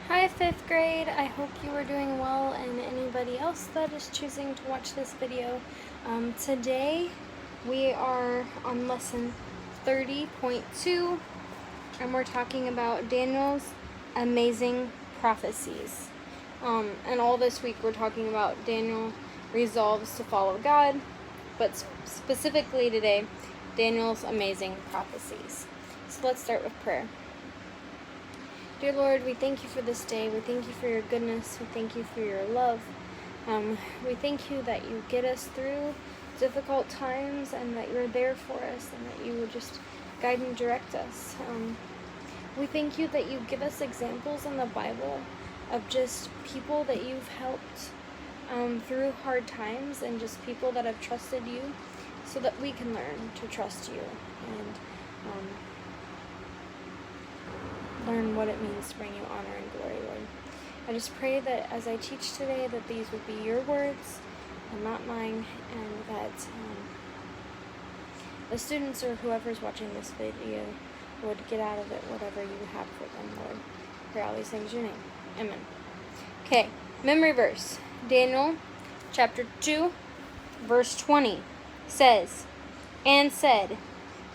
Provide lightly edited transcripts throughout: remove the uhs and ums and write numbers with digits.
Hi, 5th grade. I hope you are doing well, and anybody else that is choosing to watch this video. Today we are on lesson 30.2, and we're talking about Daniel's amazing prophecies. And all this week we're talking about Daniel resolves to follow God, but specifically today, Daniel's amazing prophecies. So let's start with prayer. Dear Lord, we thank you for this day. We thank you for your goodness. We thank you for your love. We thank you that you get us through difficult times and that you're there for us and that you will just guide and direct us. We thank you that you give us examples in the Bible of just people that you've helped through hard times and just people that have trusted you so that we can learn to trust you and learn what it means to bring you honor and glory, Lord. I just pray that as I teach today that these would be your words and not mine, and that the students or whoever's watching this video would get out of it whatever you have for them, Lord. Pray all these things in your name. Amen. Okay, memory verse. Daniel chapter 2, verse 20 says, "And said,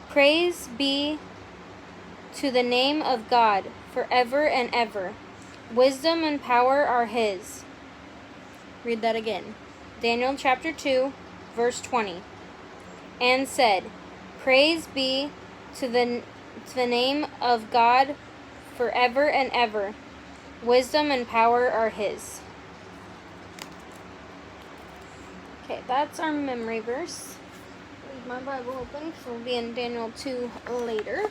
Praise be to the name of God forever and ever. Wisdom and power are his." Read that again. Daniel chapter 2, verse 20. "And said, Praise be to the name of God forever and ever. Wisdom and power are his." Okay, that's our memory verse. Leave my Bible open because we'll be in Daniel 2 later.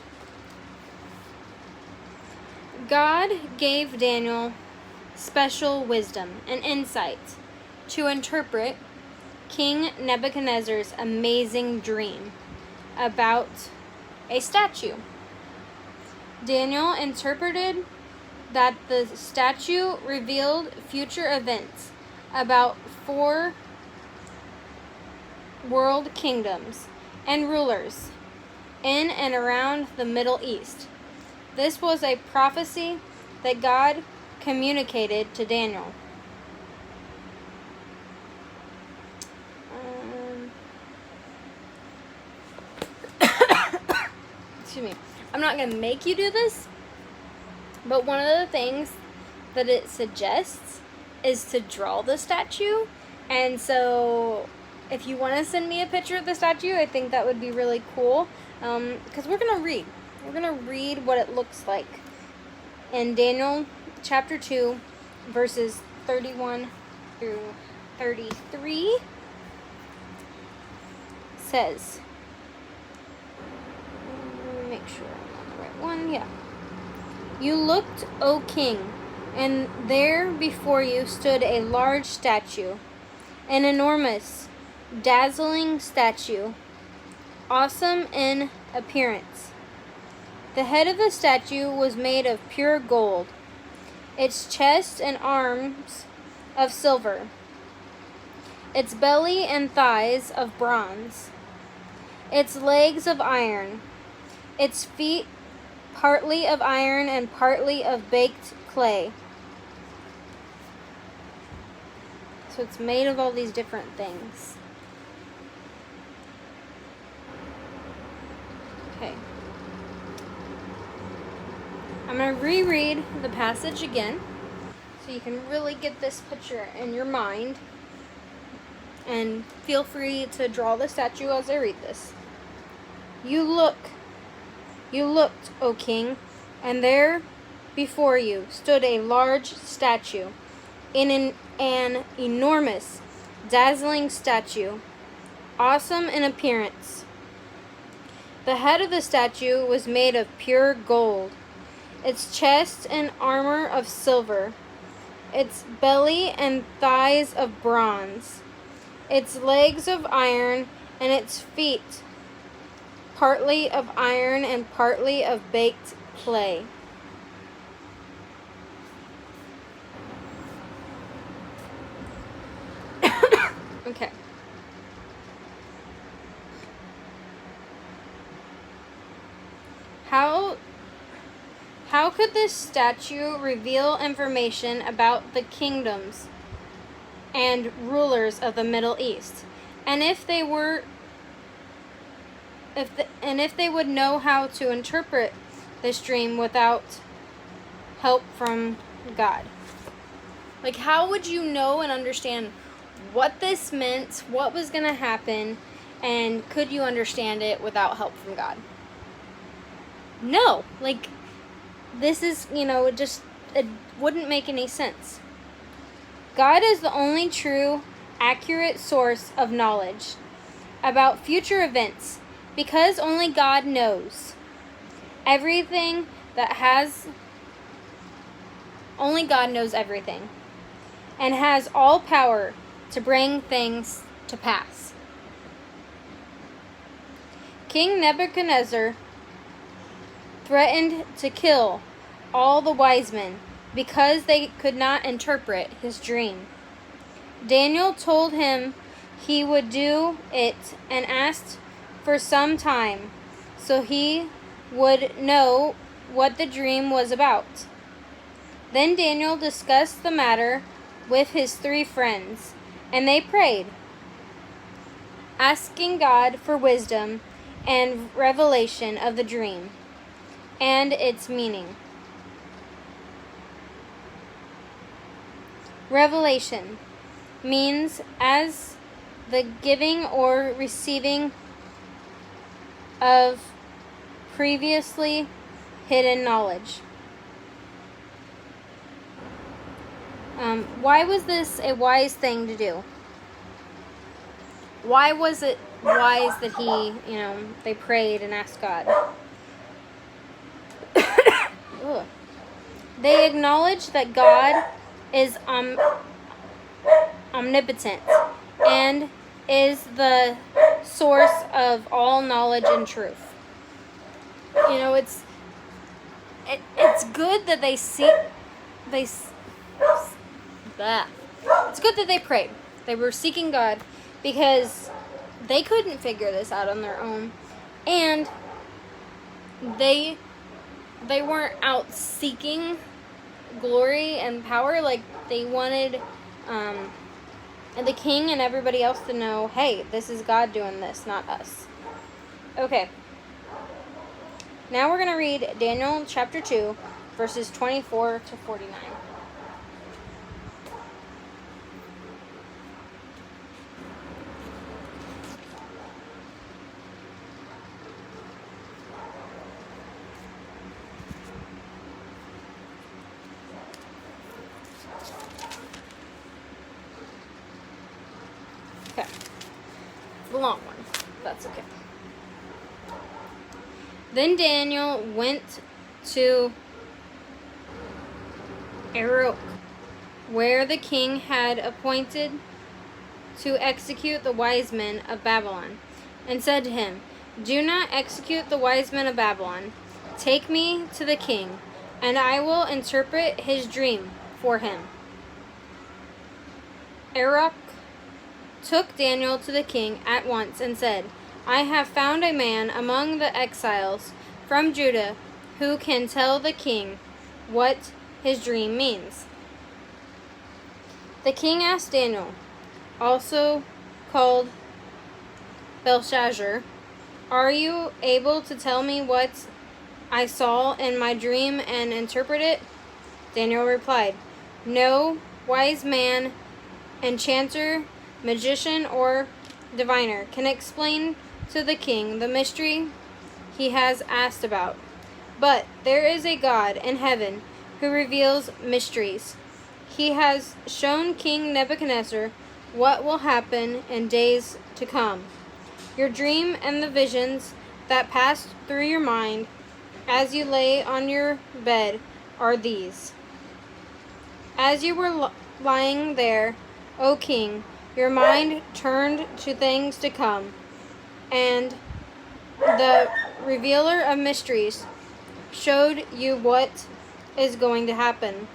God gave Daniel special wisdom and insight to interpret King Nebuchadnezzar's amazing dream about a statue. Daniel interpreted that the statue revealed future events about 4 world kingdoms and rulers in and around the Middle East. This was a prophecy that God communicated to Daniel. Excuse me. I'm not going to make you do this, but one of the things that it suggests is to draw the statue. And so if you want to send me a picture of the statue, I think that would be really cool, because we're going to read. We're going to read what it looks like in Daniel chapter 2, verses 31 through 33. Says, let me make sure I'm on the right one. Yeah. "You looked, O king, and there before you stood a large statue, an enormous, dazzling statue, awesome in appearance. The head of the statue was made of pure gold, its chest and arms of silver, its belly and thighs of bronze, its legs of iron, its feet partly of iron and partly of baked clay." So it's made of all these different things. Okay. I'm going to reread the passage again so you can really get this picture in your mind. And feel free to draw the statue as I read this. You looked, O king, and there before you stood a large statue, in an enormous, dazzling statue, awesome in appearance. The head of the statue was made of pure gold, its chest and armor of silver, its belly and thighs of bronze, its legs of iron, and its feet partly of iron and partly of baked clay. Okay. How could this statue reveal information about the kingdoms and rulers of the Middle East? And if they would know how to interpret this dream without help from God? Like, how would you know and understand what this meant, what was going to happen, and could you understand it without help from God? No. Like, this is, it wouldn't make any sense. God is the only true, accurate source of knowledge about future events, because only God knows everything only God knows everything and has all power to bring things to pass. King Nebuchadnezzar threatened to kill all the wise men because they could not interpret his dream. Daniel told him he would do it and asked for some time so he would know what the dream was about. Then Daniel discussed the matter with his 3 friends, and they prayed, asking God for wisdom and revelation of the dream and its meaning. Revelation means as the giving or receiving of previously hidden knowledge. Why was this a wise thing to do? Why was it wise that they prayed and asked God? They acknowledged that God is omnipotent and is the source of all knowledge and truth. It's good that it's good that they prayed. They were seeking God because they couldn't figure this out on their own, and they weren't out seeking glory and power. Like, they wanted the king and everybody else to know, hey, this is God doing this, not us. Okay. Now we're going to read Daniel chapter 2, verses 24 to 49. Okay. The long one. That's okay. Then Daniel went to Arok, where the king had appointed to execute the wise men of Babylon, and said to him, "Do not execute the wise men of Babylon. Take me to the king, and I will interpret his dream for him." Arok took Daniel to the king at once and said, "I have found a man among the exiles from Judah who can tell the king what his dream means." The king asked Daniel, also called Belshazzar, "Are you able to tell me what I saw in my dream and interpret it?" Daniel replied, "No wise man, enchanter, magician, or diviner can explain to the king the mystery he has asked about. But there is a God in heaven who reveals mysteries. He has shown King Nebuchadnezzar what will happen in days to come. Your dream and the visions that passed through your mind as you lay on your bed are these. As you were lying there, O king, your mind turned to things to come, and the revealer of mysteries showed you what is going to happen.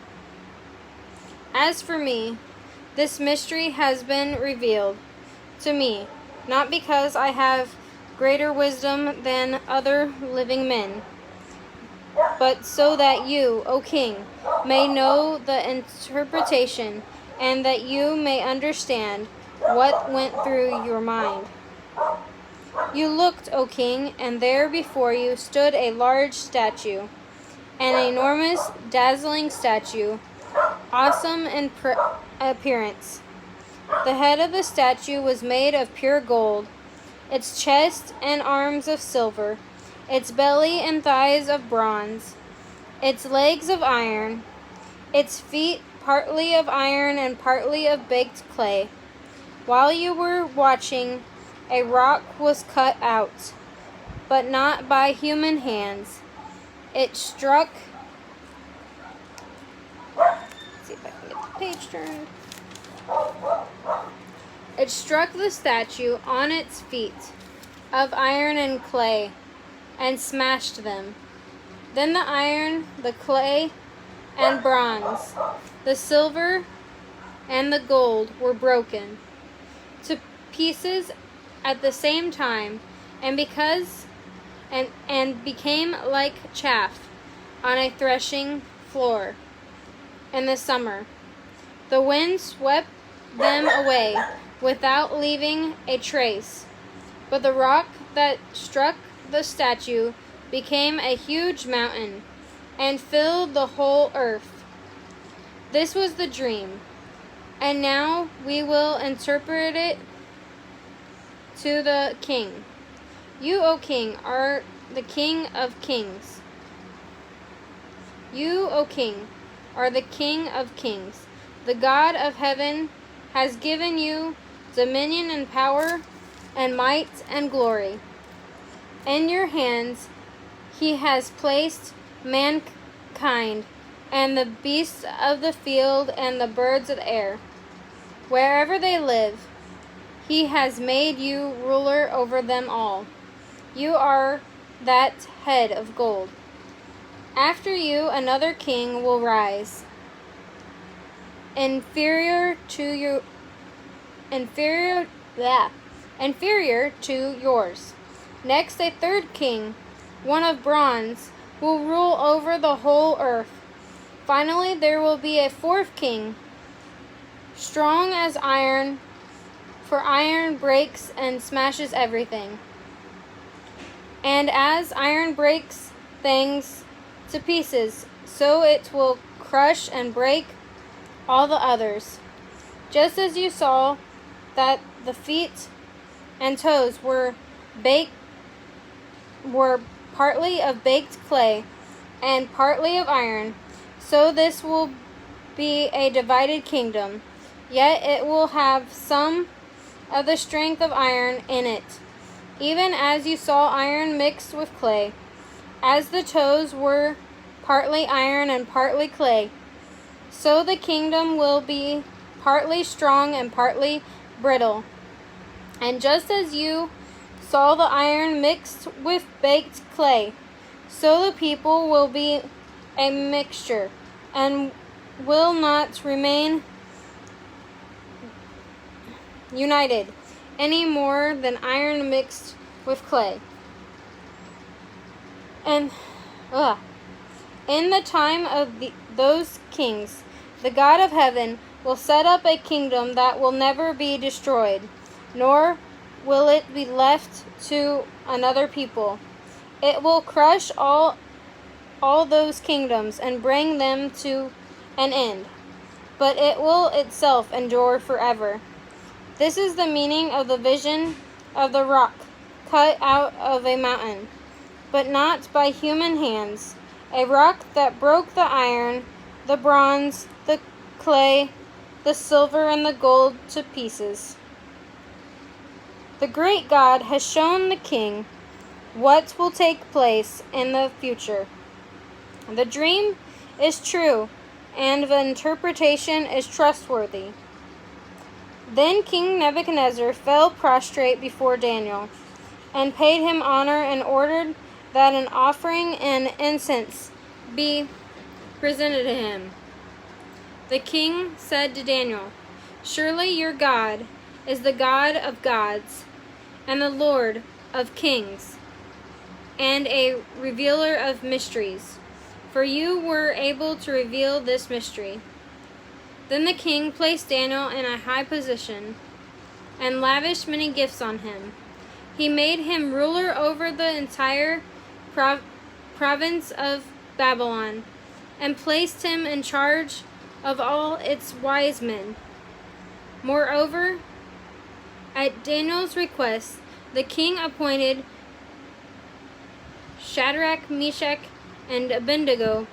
As for me, this mystery has been revealed to me, not because I have greater wisdom than other living men, but so that you, O king, may know the interpretation, and that you may understand what went through your mind. You looked, O king, and there before you stood a large statue, an enormous, dazzling statue, awesome in appearance. The head of the statue was made of pure gold, its chest and arms of silver, its belly and thighs of bronze, its legs of iron, its feet partly of iron and partly of baked clay. While you were watching, a rock was cut out, but not by human hands. It struck. Let's see if I can get the page turned. It struck the statue on its feet of iron and clay and smashed them. Then the iron, the clay, and bronze, the silver, and the gold were broken to pieces at the same time, and became like chaff on a threshing floor in the summer. The wind swept them away without leaving a trace. But the rock that struck the statue became a huge mountain and filled the whole earth. This was the dream, and now we will interpret it to the king. You, O king, are the king of kings. You, O king, are the king of kings. The God of heaven has given you dominion and power and might and glory. In your hands he has placed mankind and the beasts of the field and the birds of the air. Wherever they live, he has made you ruler over them all. You are that head of gold. After you, another king will rise, inferior to yours. Next, a third king, one of bronze, will rule over the whole earth. Finally, there will be a fourth king, strong as iron, for iron breaks and smashes everything. And as iron breaks things to pieces, so it will crush and break all the others. Just as you saw that the feet and toes were partly of baked clay and partly of iron, so this will be a divided kingdom, yet it will have some of the strength of iron in it, even as you saw iron mixed with clay. As the toes were partly iron and partly clay, so the kingdom will be partly strong and partly brittle. And just as you saw the iron mixed with baked clay, so the people will be a mixture and will not remain united any more than iron mixed with clay. And in the time of those kings, the God of heaven will set up a kingdom that will never be destroyed, nor will it be left to another people. It will crush all those kingdoms and bring them to an end, but it will itself endure forever. This is the meaning of the vision of the rock cut out of a mountain, but not by human hands, a rock that broke the iron, the bronze, the clay, the silver, and the gold to pieces. The great God has shown the king what will take place in the future. The dream is true, and the interpretation is trustworthy. Then King Nebuchadnezzar fell prostrate before Daniel, and paid him honor, and ordered that an offering and incense be presented to him. The king said to Daniel, "Surely your God is the God of gods, and the Lord of kings, and a revealer of mysteries. for you were able to reveal this mystery." Then the king placed Daniel in a high position and lavished many gifts on him. He made him ruler over the entire province of Babylon and placed him in charge of all its wise men. Moreover, at Daniel's request, the king appointed Shadrach, Meshach, and Abednego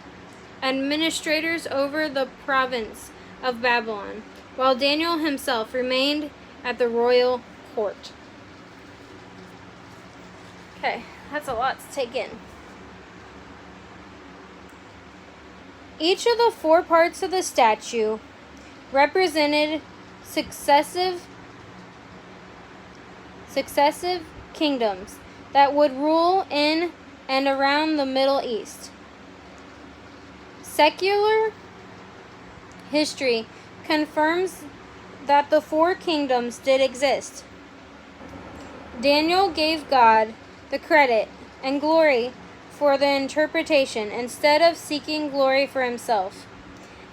administrators over the province of Babylon, while Daniel himself remained at the royal court. Okay, that's a lot to take in. Each of the 4 parts of the statue represented successive kingdoms that would rule in and around the Middle East. Secular history confirms that the 4 kingdoms did exist. Daniel gave God the credit and glory for the interpretation instead of seeking glory for himself.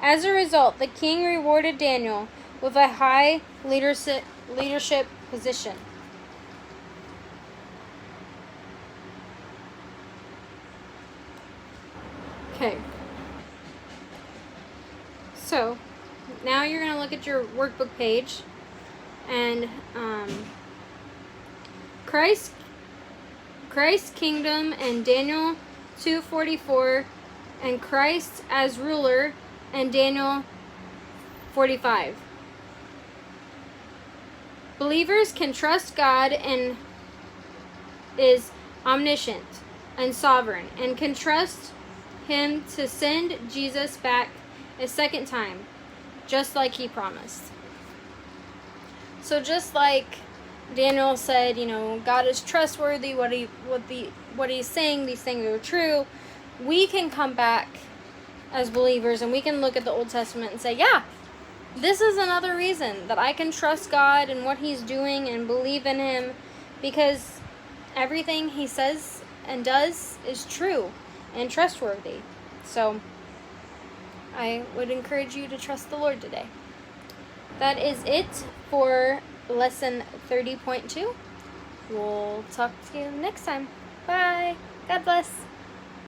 As a result, the king rewarded Daniel with a high leadership position. Okay. So, now you're going to look at your workbook page, and Christ's kingdom and Daniel 2:44, and Christ as ruler and Daniel 45. Believers can trust God and is omniscient and sovereign, and can trust him to send Jesus back a second time, just like he promised. So just like Daniel said, God is trustworthy, what he's saying, these things are true. We can come back as believers and we can look at the Old Testament and say, yeah, this is another reason that I can trust God and what he's doing and believe in him, because everything he says and does is true and trustworthy. So I would encourage you to trust the Lord today. That is it for lesson 30.2. We'll talk to you next time. Bye. God bless.